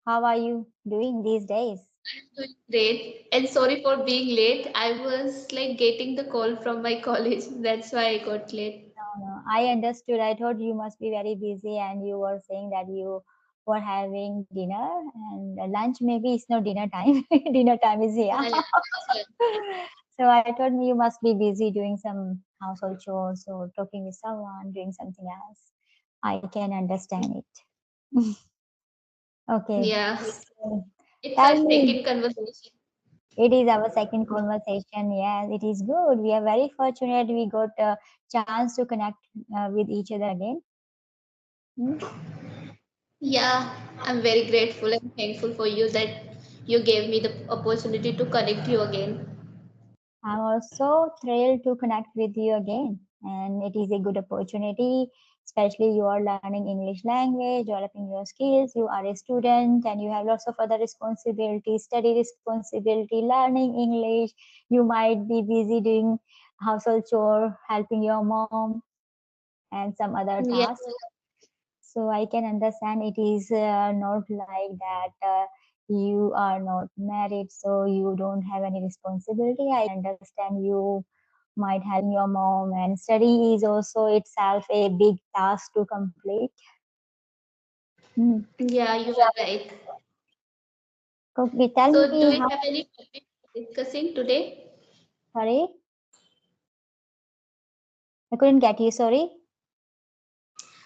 How are you doing these days? I'm doing great. And sorry for being late. I was like getting the call from my college. That's why I got late. No, no, I understood. I thought you must be very busy and you were saying that you were having dinner and lunch. Maybe it's not dinner time. Dinner time is here. Yeah, yeah, that's right. So I thought you must be busy doing some household chores or talking with someone, doing something else. I can understand it. Okay. Yeah. So It's our tell me, second conversation. it is our second conversation. Yes, it is good. We are very fortunate we got a chance to connect with each other again. Hmm? Yeah, I'm very grateful and thankful for you that you gave me the opportunity to connect you again. I'm also thrilled to connect with you again, and it is a good opportunity. Especially you are learning English language, developing your skills. You are a student, and you have lots of other responsibilities, study responsibility, learning English. You might be busy doing household chore, helping your mom, and some other Yeah. tasks. So I can understand it is not like that you are not married, so you don't have any responsibility. I can understand you might help your mom, and study is also itself a big task to complete. Hmm. Yeah, you are right. Okay, tell So, me do we how. have any topic discussing today? Sorry, I couldn't get you. Sorry.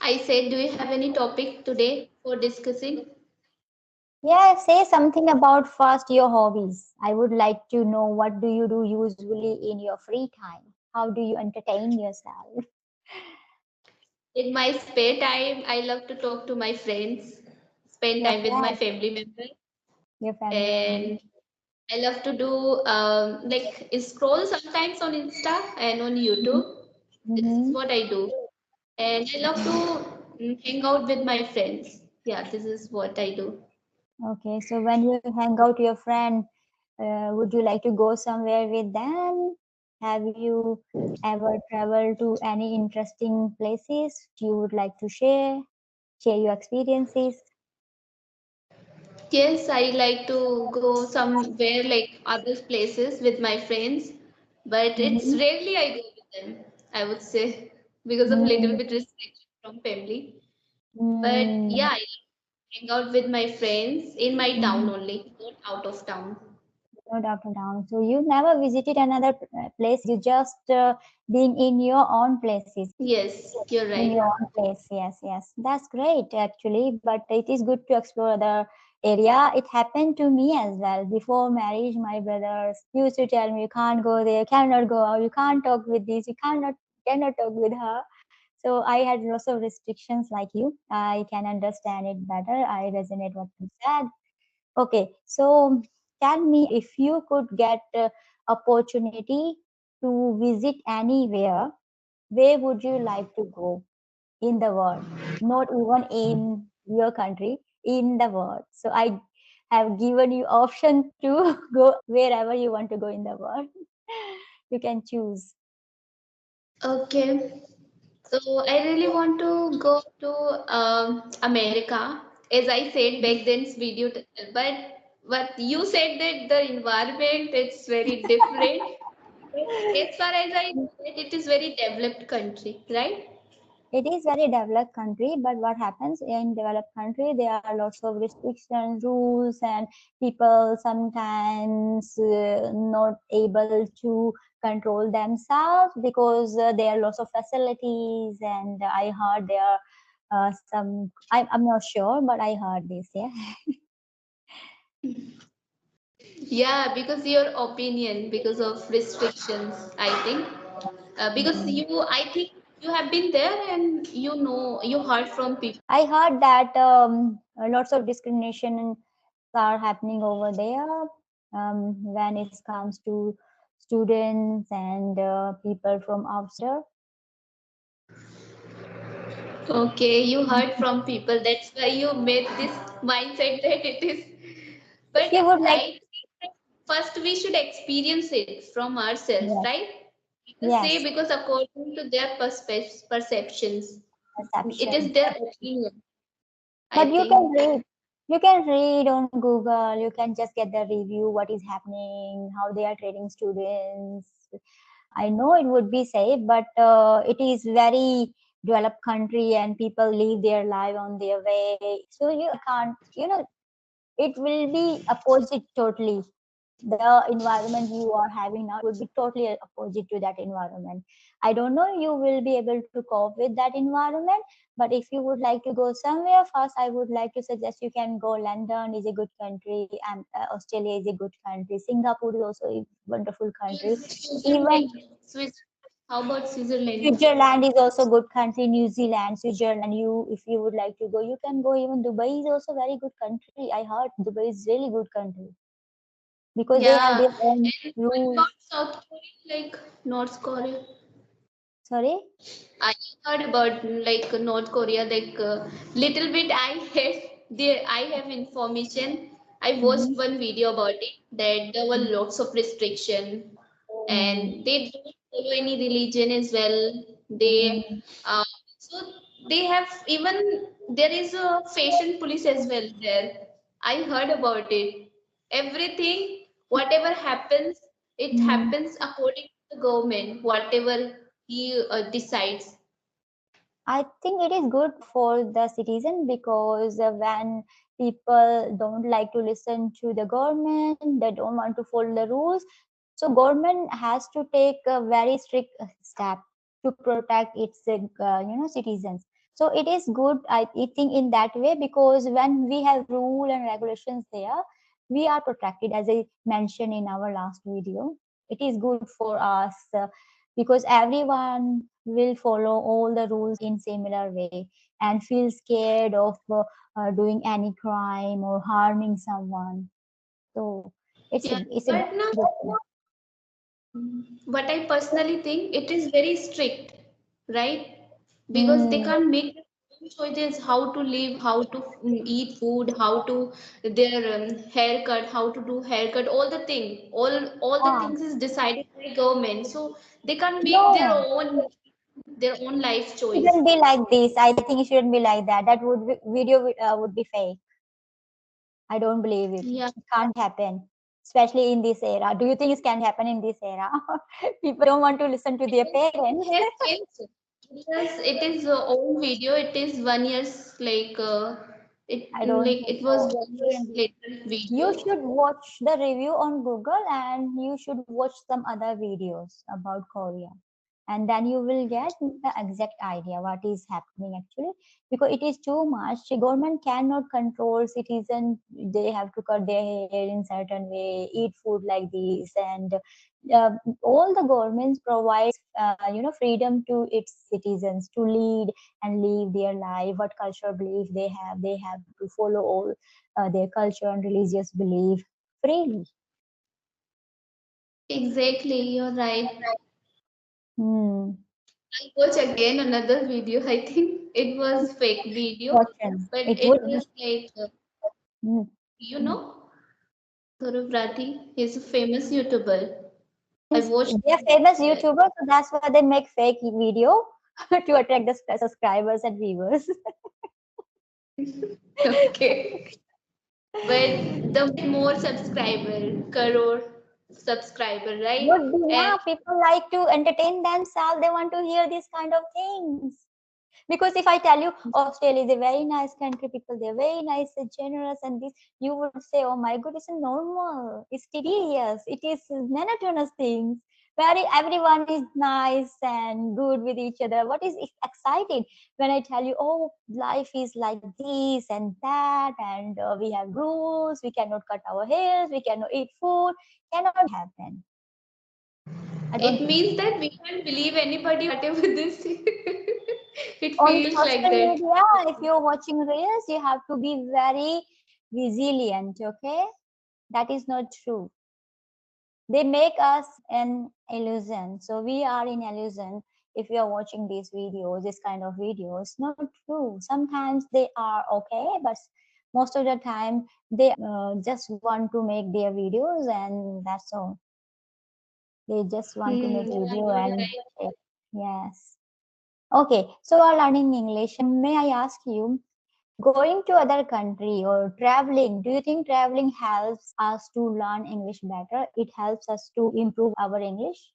I said, do we have any topic today for discussing? Yeah, say something about first your hobbies. I would like to know what do you do usually in your free time? How do you entertain yourself? In my spare time, I love to talk to my friends, spend Your time with my friends, family members, your family members. and I love to do like scroll sometimes on Insta and on YouTube. This is Mm-hmm. what I do, and I love to hang out with my friends. Yeah, this is what I do. Okay, so when you hang out with your friend, would you like to go somewhere with them? Have you ever traveled to any interesting places you would like to share your experiences? Yes, I like to go somewhere like other places with my friends, but it's Mm-hmm. rarely I go with them, I would say, because of little bit restriction from family. But Mm-hmm. yeah, I hang out with my friends in my town Mm-hmm. only, not out of town. No doubt, no doubt. So you never visited another place. You just been in your own places. Yes, you're In right. your own place, yes, yes. That's great actually, but it is good to explore other area. It happened to me as well. Before marriage, my brothers used to tell me, you can't go there, cannot go out, you can't talk with this, you cannot talk with her. So I had lots of restrictions like you. I can understand it better. I resonate what you said. Okay, so tell me if you could get opportunity to visit anywhere, where would you like to go in the world? Not even in your country, in the world. So I have given you option to go wherever you want to go in the world. You can choose. Okay. So I really want to go to America. As I said back then's video, but you said that the environment it's very different. But as far as I know, that it is very developed country, right? It is very developed country, but what happens in developed country, there are lots of restrictions, rules, and people sometimes not able to control themselves because there are lots of facilities, and I heard there are some. I'm not sure, but I heard this. Yeah. Yeah, because your opinion, because of restrictions, I think. Because Mhm. I think you have been there and you know, you heard from people. I heard that lots of discrimination are happening over there when it comes to students and people from outside. Okay, you heard from people. That's why you made this mindset that it is. If But you would like, I think that first we should experience it from ourselves, yes, right? People say yes, because according to their perceptions, it perception. is their opinion, I But you can think. read. You can read on Google, you can just get the review, what is happening, how they are training students. I know it would be safe, but it is very developed country and people live their life on their way. So you can't, it will be opposite totally. The environment you are having now would be totally opposite to that environment. I don't know you will be able to cope with that environment, but if you would like to go somewhere, first I would like to suggest you can go. London is a good country, and Australia is a good country. Singapore is also a wonderful country. Even Switzerland. Swiss. How about Switzerland? Switzerland is also good country. New Zealand, Switzerland. You, if you would like to go, you can go. Even Dubai is also very good country. I heard Dubai is really good country because they have Yeah. their own And what rules. about South Korea, like North Korea? Sorry. I heard about like North Korea, like little bit. I have information. I watched Mhm. one video about it that there were Mhm. lots of restriction, Mm. and they don't follow any religion as well. They Mm. so they have even there is a fashion police as well there. I heard about it. Everything, whatever happens, it Mm. happens according to the government. Whatever he decides. I think it is good for the citizen because when people don't like to listen to the government, they don't want to follow the rules. So government has to take a very strict step to protect its citizens. So it is good, I think, in that way, because when we have rule and regulations there, we are protected, as I mentioned in our last video. It is good for us because everyone will follow all the rules in similar way and feel scared of doing any crime or harming someone. So Yeah, it's a but now good thing. what I personally think it is very strict, right? Because they Hmm. can't make their own choices how to live, how to eat food, how to their haircut, how to do haircut, all the thing, all the Ah, things is decided by government. So they can't make no, their own life it choice. shouldn't be like this. I think it shouldn't be like that. That video would be fake. I don't believe it. Yeah. It can't happen, especially in this era. Do you think it can happen in this era? People don't want to listen to their parents. It has changed. Because it is old video. It is 1 years I don't think it was so. It 1 years shouldn't be. later You video. should watch the review on Google and you should watch some other videos about Korea. And then you will get the exact idea what is happening actually, because it is too much. The government cannot control citizens. They have to cut their hair in certain way, eat food like this, and uh, all the governments provides freedom to its citizens to lead and live their life. What cultural belief they have to follow all their culture and religious belief freely. Exactly, you're right. Hmm. I watch again another video. I think it was fake video, Fortune. but It it would be. was like Hmm. you know, Gaurav Rathi. He's a famous YouTuber. I Means watched. they are famous YouTubers, so that's why they make fake video to attract the subscribers and viewers. Okay, but the more subscriber, crore subscriber, right? Would be, And yeah. People like to entertain themselves. They want to hear these kind of things. Because if I tell you Australia is a very nice country, people they're very nice and generous, and this you would say, oh my god, it's normal, it's tedious, it is monotonous things. Very everyone is nice and good with each other. What is exciting when I tell you, oh, life is like this and that, and we have rules, we cannot cut our hairs, we cannot eat food, cannot happen. I don't it think so. means that we can't believe anybody, whatever they say. It On feels like social that. media, if you're watching reels, you have to be very resilient, okay? That is not true. They make us an illusion. So we are in illusion if you are watching these videos, this kind of videos. Not true. Sometimes they are okay, but most of the time they just want to make their videos and that's all. They just want to make Yeah, video you're and right. yes. Okay, so we are learning English. May I ask you, Going to other country or traveling, do you think traveling helps us to learn English better? It helps us to improve our English?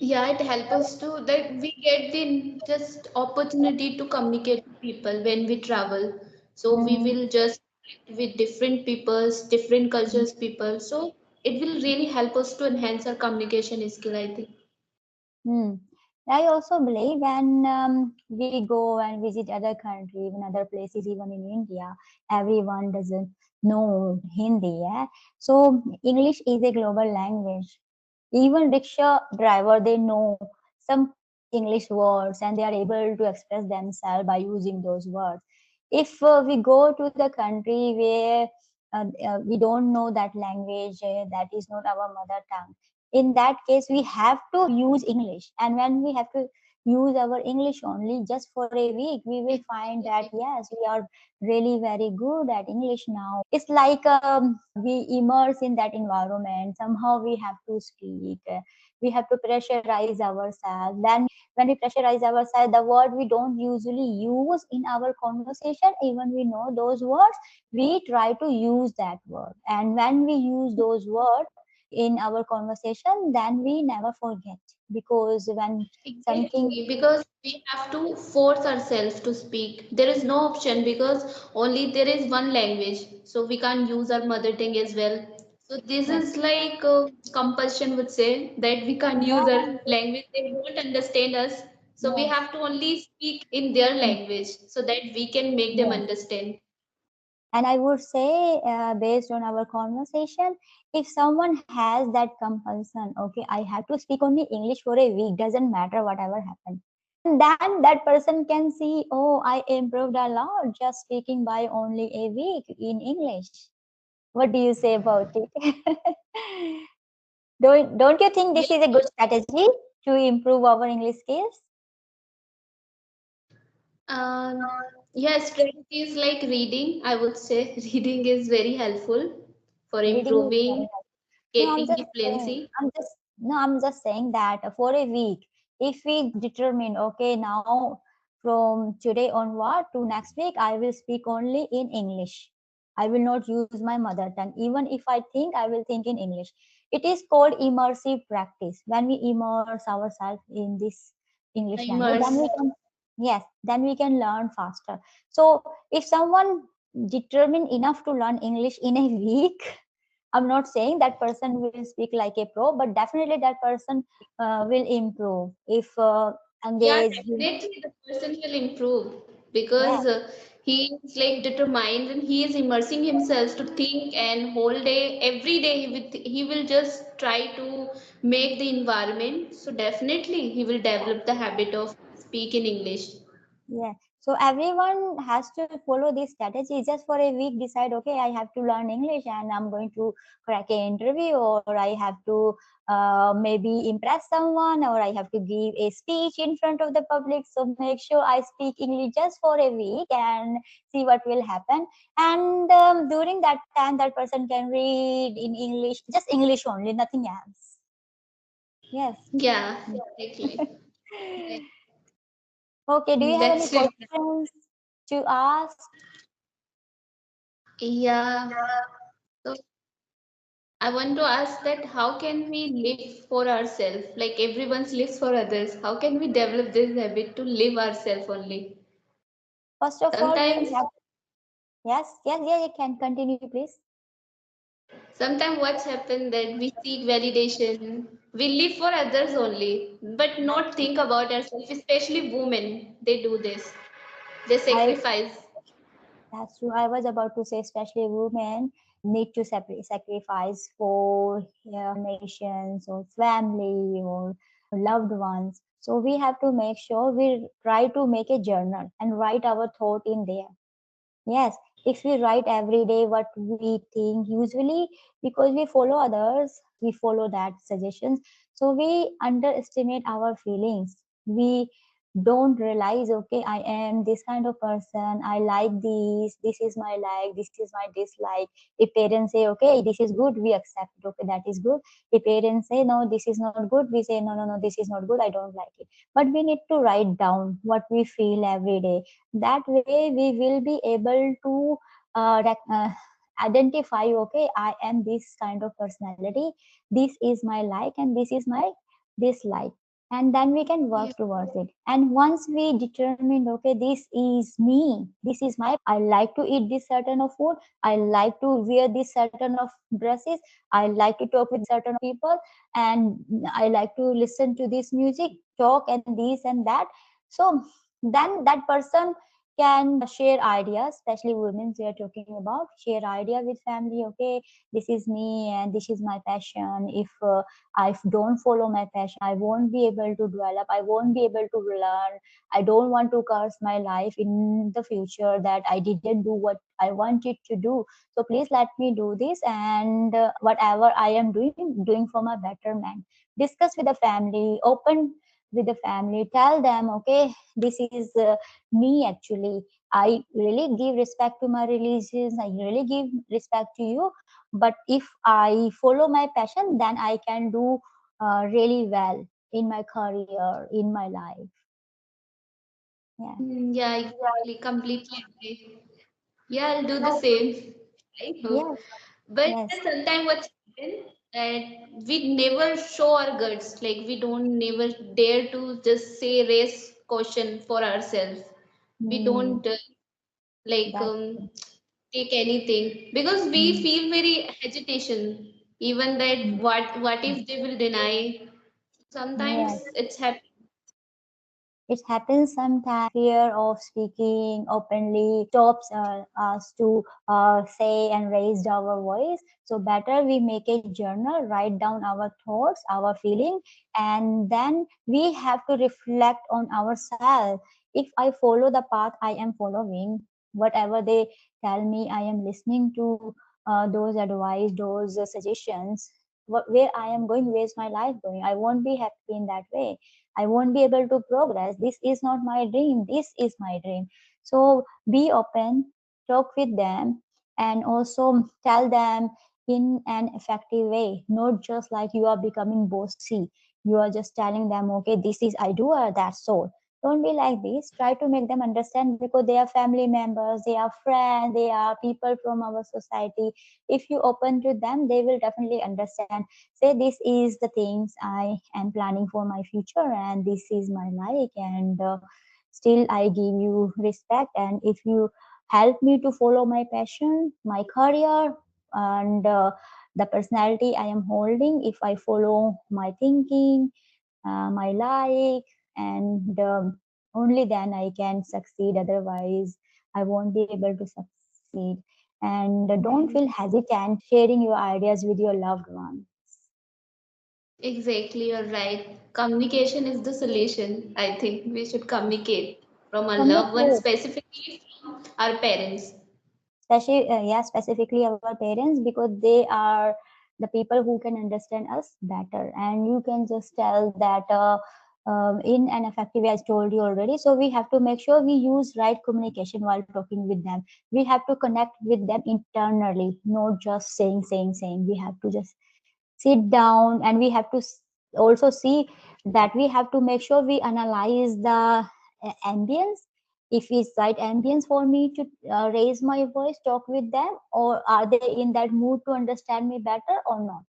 Yeah, it helps us to that we get the just opportunity to communicate with people when we travel. So we Mm-hmm. will just connect with different peoples, different cultures people. So it will really help us to enhance our communication skill, I think. Hmm. I also believe when we go and visit other country, even other places, even in India, everyone doesn't know Hindi. Yeah? So English is a global language. Even rickshaw driver, they know some English words and they are able to express themselves by using those words. If we go to the country where we don't know that language, that is not our mother tongue, in that case we have to use English. And when we have to use our English only just for a week, we will find that yes, we are really very good at English now. It's like we immerse in that environment. Somehow we have to speak. We have to pressurize ourselves. Then when we pressurize ourselves, the word we don't usually use in our conversation, even we know those words, we try to use that word. And when we use those words in our conversation, then we never forget. Because when something, Exactly, because we have to force ourselves to speak. There is no option because only there is one language, so we can't use our mother tongue as well. So this yeah, is like compulsion would say that we can't use our language. They won't understand us, so we yes, have to only speak in their language so that we can make them yes. understand. And I would say, based on our conversation, if someone has that compulsion, okay, I have to speak only English for a week, doesn't matter whatever happened. Then that person can see, oh, I improved a lot just speaking by only a week in English. What do you say about it? Don't you think this is a good strategy to improve our English skills? Um, yeah, strategies like reading, I would say reading is very helpful for Reading is very improving helpful. No, I'm getting just the saying, fluency. I'm just saying that for a week, if we determine, okay, now from today onward to next week, I will speak only in English. I will not use my mother tongue. Even if I think, I will think in English. It is called immersive practice. When we immerse ourselves in this English language, then Immerse. we can, yes, then we can learn faster. So if someone determined enough to learn English in a week, I'm not saying that person will speak like a pro, but definitely that person will improve if Yeah, engage. definitely the person will improve Yeah, because he is like determined and he is immersing himself to think and whole day, every day he will just try to make the environment. So definitely he will develop the habit of speak in English. yeah. So everyone has to follow this strategy. Just for a week, decide, okay, I have to learn English and I'm going to crack an interview, or I have to maybe impress someone, or I have to give a speech in front of the public. So make sure I speak English just for a week and see what will happen. And during that time, that person can read in English, just English only, nothing else. Yes. Yeah, exactly. Okay, do you have any That's it. questions to ask? Yeah. So I want to ask that how can we live for ourselves? Like everyone's lives for others. How can we develop this habit to live ourselves only? First of all, we Sometimes, have, yes, yes, yeah, you can continue, please. sometimes what's happened that we seek validation. We live for others only, but not think about ourselves. Especially women, they do this. They I, sacrifice. that's true. I was about to say, especially women need to sacrifice for nations or family or loved ones. So we have to make sure we try to make a journal and write our thought in there. Yes, if we write every day what we think, usually because we follow others, we follow that suggestions. So we underestimate our feelings. We don't realize, okay, I am this kind of person, I like this is my like, this is my dislike. If parents say, okay, this is good, we accept it, okay, that is good. If parents say, no, this is not good, we say, no, no, no, this is not good, I don't like it. But we need to write down what we feel every day. That way we will be able to identify, okay, I am this kind of personality, this is my like and this is my dislike, and then we can Yeah. work towards it. And once we determine, okay, this is me, this is my I like to eat this certain of food, I like to wear this certain of dresses, I like to talk with certain people, and I like to listen to this music, talk and this and that. So then that person can share ideas, especially women we are talking about, share idea with family, okay, this is me and this is my passion. If I don't follow my passion, I won't be able to develop, I won't be able to learn. I don't want to curse my life in the future that I didn't do what I wanted to do. So please let me do this, and whatever I am doing for my betterment. Discuss with the family, open with the family, tell them, okay, this is me actually. I really give respect to my religions, I really give respect to you, but if I follow my passion, then I can do really well in my career, in my life. Yeah. Yeah, exactly. Completely agree. Yeah, I'll do the same. I hope. Yes. But Yes. sometimes what's happened that we never show our guts. Like we don't never dare to just say race question for ourselves. We Hmm. don't like That's take anything because we hmm. feel very hesitation. Even that Hmm. what if they will deny? Sometimes Yes. it's happening. It happens sometimes. Fear of speaking openly stops us to say and raise our voice. So better we make a journal, write down our thoughts, our feeling, and then we have to reflect on ourselves. If I follow the path I am following, whatever they tell me, I am listening to those advice, those suggestions. Where I am going, where's my life going? I won't be happy in that way. I won't be able to progress. This is not my dream. This is my dream. So be open, talk with them, and also tell them in an effective way, not just like you are becoming bossy. You are just telling them, okay, this is I do or that's so. Don't be like this. Try to make them understand because they are family members, they are friends, they are people from our society. If you open to them, they will definitely understand. Say this is the things I am planning for my future, and this is my like, and still I give you respect. And if you help me to follow my passion, my career, and the personality I am holding, if I follow my thinking, my like, and only then I can succeed. Otherwise I won't be able to succeed. And don't Mm, feel hesitant sharing your ideas with your loved ones. exactly, you're right. Communication is the solution. I think we should communicate from our loved ones, Communicate, specifically from our parents. especially yeah, specifically our parents, because they are the people who can understand us better. And you can just tell that in an effective way, as told you already. So we have to make sure we use right communication while talking with them. We have to connect with them internally, not just saying. We have to just sit down, and we have to also see that we have to make sure we analyze the ambience, if it's right ambience for me to raise my voice, talk with them, or are they in that mood to understand me better or not.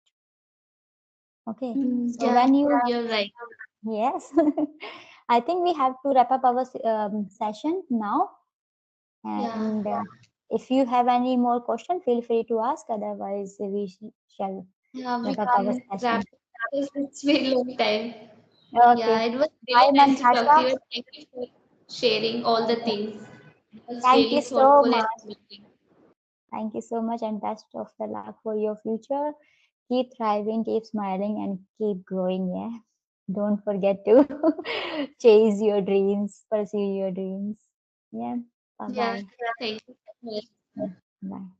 Okay, Mm, so yeah, when you you're right. yes, I think we have to wrap up our session now. Yeah, And if you have any more question, feel free to ask, otherwise we shall yeah, we wrap up our can wrap session. it because it's very long time. Okay. Yeah, it was Hi, really nice to talk to Manhasha. you. Thank you for sharing all the things. It was Thank you really so thoughtful and much. amazing. Thank you so much, and best of the luck for your future. Keep thriving, keep smiling, and keep growing. Yeah. Don't forget to chase your dreams, pursue your dreams. Yeah. Bye Yeah, bye. thank you so much. Bye.